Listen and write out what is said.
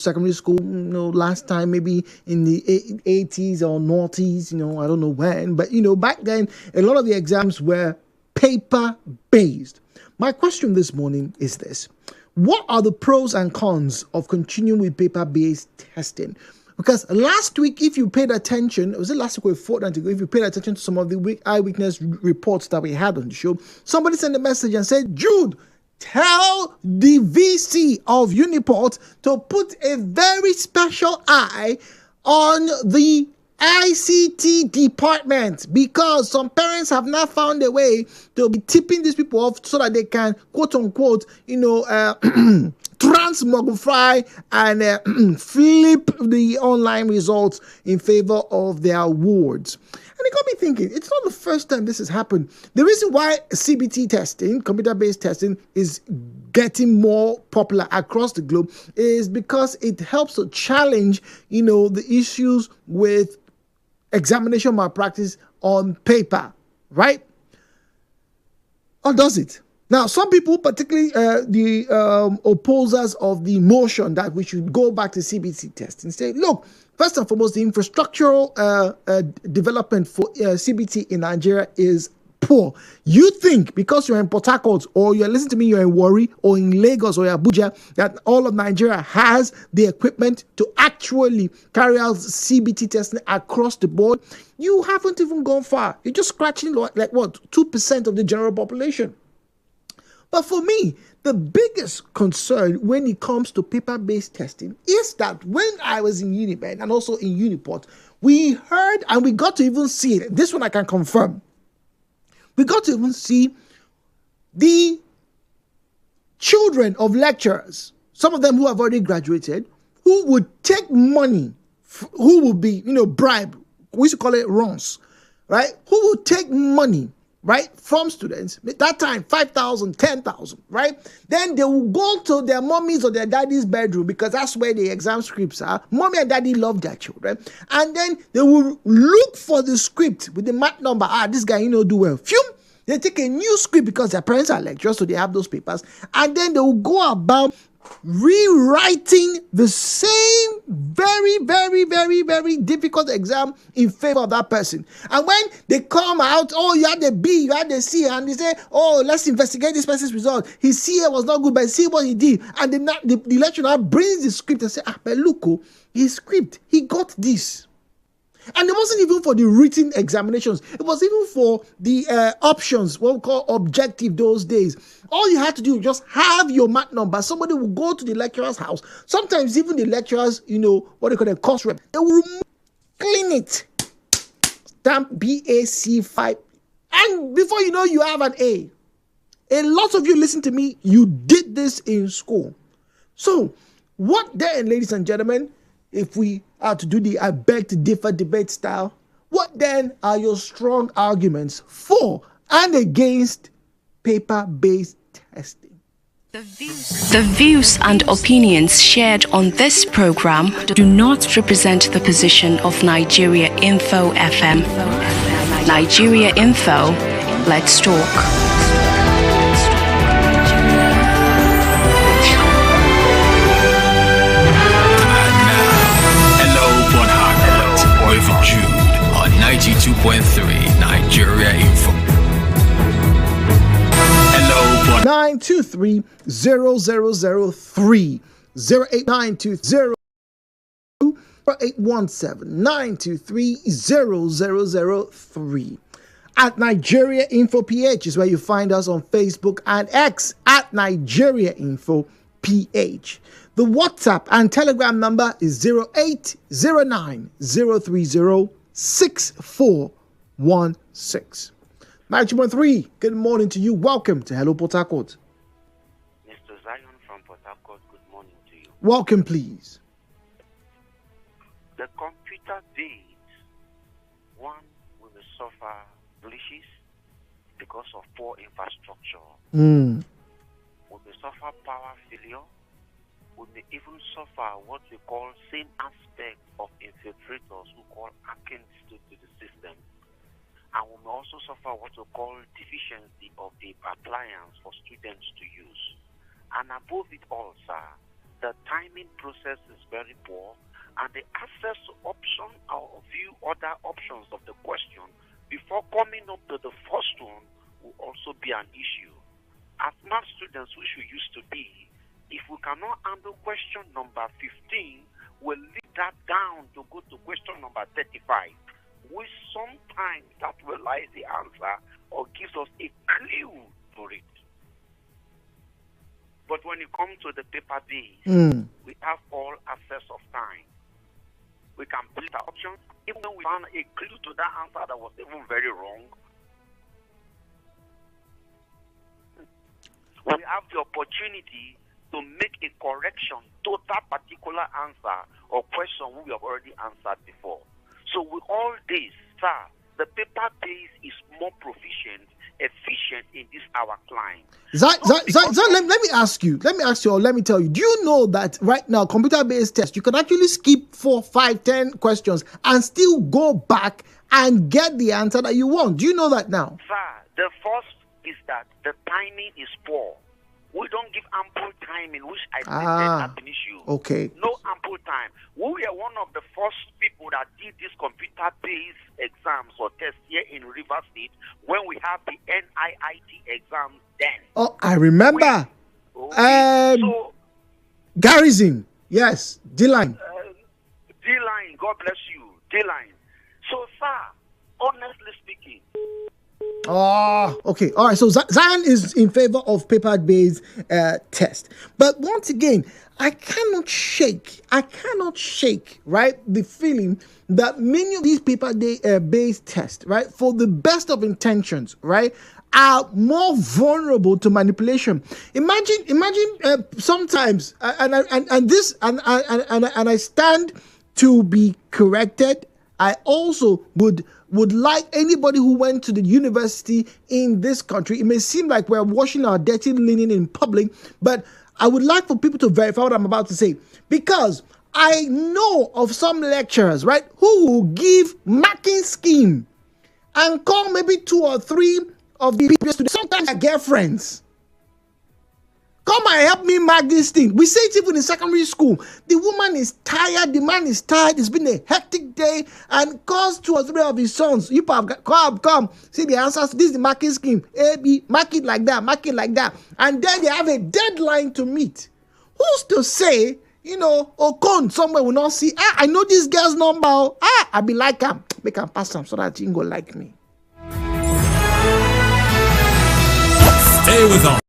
secondary school, last time maybe in the 80s or noughties, I don't know when, but back then a lot of the exams were paper based. My question this morning is this: what are the pros and cons of continuing with paper based testing? Because last week, if you paid attention, was it last week or a fortnight ago? If you paid attention to some of the eyewitness reports that we had on the show, somebody sent a message and said, Jude, tell the VC of Uniport to put a very special eye on the ICT department, because some parents have not found a way to be tipping these people off so that they can, quote unquote, transmogrify and flip the online results in favor of their wards. And it got me thinking, it's not the first time this has happened. The reason why CBT testing, computer-based testing, is getting more popular across the globe is because it helps to challenge, the issues with examination malpractice on paper, right? Or does it? Now, some people, particularly the opposers of the motion that we should go back to CBT testing, say, look, first and foremost, the infrastructural development for CBT in Nigeria is poor. You think because you're in Port Harcourt, or you're listening to me, you're in Warri or in Lagos or Abuja, that all of Nigeria has the equipment to actually carry out CBT testing across the board? You haven't even gone far. You're just scratching like what, 2% of the general population. But for me, the biggest concern when it comes to paper-based testing is that when I was in Unimed and also in Uniport, we heard and we got to even see it. This one I can confirm. We got to even see the children of lecturers, some of them who have already graduated, who would take money, who would be, bribe. We used to call it runs, right? Who would take money, right, from students, at that time, 5,000, 10,000, right? Then they will go to their mommy's or their daddy's bedroom, because that's where the exam scripts are. Mommy and daddy love their children. And then they will look for the script with the math number. This guy, do well. Phew! They take a new script because their parents are lecturers, so they have those papers. And then they will go about rewriting the same very, very, very, very difficult exam in favor of that person. And when they come out, you had the B, you had the C, and they say, let's investigate this person's result. His CA was not good, but see what he did. And the lecturer brings the script and say, but look, his script, he got this. And it wasn't even for the written examinations. It was even for the options, what we call objective those days. All you had to do was just have your math number. Somebody will go to the lecturer's house. Sometimes even the lecturers, what they call a course rep, they will clean it. Stamp BAC5. And before you know, you have an A. A lot of you, listen to me, you did this in school. So, what then, ladies and gentlemen, if we are to do the I beg to differ debate style, what then are your strong arguments for and against paper-based testing? The views and opinions shared on this program do not represent the position of Nigeria Info FM. Nigeria Info, let's talk. With Jude on 92.3 Nigeria Info. Hello, 923-0003 08920 817-923-0003. At Nigeria Info PH is where you find us on Facebook and X at Nigeria Info PH. The WhatsApp and Telegram number is 0809-030-6416. 92.3, good morning to you. Welcome to Hello Port Harcourt. Mr. Zion from Port Harcourt, good morning to you. Welcome, please. The computer base, one will suffer glitches because of poor infrastructure. Will suffer power failure. We may even suffer what we call same aspect of infiltrators who call hacking to the system. And we may also suffer what we call deficiency of the appliance for students to use. And above it all, sir, the timing process is very poor, and the access to option or view other options of the question before coming up to the first one will also be an issue. As math students, which we used to be, if we cannot handle question number 15, we'll leave that down to go to question number 35, which sometimes that will lie the answer or gives us a clue for it. But when it comes to the paper base, we have all access of time. We can play the options. Even when we found a clue to that answer that was even very wrong, we have the opportunity to make a correction to that particular answer or question we have already answered before. So with all this, sir, the paper base is more proficient, efficient in this our climb. Let me ask you, or let me tell you, do you know that right now, computer-based test, you can actually skip 4, 5, 10 questions and still go back and get the answer that you want? Do you know that now? Sir, the first is that the timing is poor. We don't give ample time in which I think that's an issue. Okay. No ample time. We were one of the first people that did these computer-based exams or tests here in River State when we have the NIIT exams then. Oh, I remember. Garrison. Yes. D-line. D-line. God bless you. D-line. So, sir, honestly speaking, oh, okay. All right. So Zion is in favor of paper-based test. But once again, I cannot shake, right, the feeling that many of these paper-based tests, right, for the best of intentions, right, are more vulnerable to manipulation. Imagine sometimes, and I stand to be corrected. I also would like anybody who went to the university in this country. It may seem like we're washing our dirty linen in public, but I would like for people to verify what I'm about to say, because I know of some lecturers, right, who will give marking scheme and call maybe 2 or 3 of the people students, sometimes their girlfriends. Come and help me mark this thing. We say it even in secondary school. The woman is tired, the man is tired. It's been a hectic day, and calls 2 or 3 of his sons. You come, see the answers. This is the marking scheme. A, B, mark it like that, and then they have a deadline to meet. Who's to say, Okon somewhere will not see? I know this girl's number. I be like him. Make him pass him so that he go like me. Stay with us.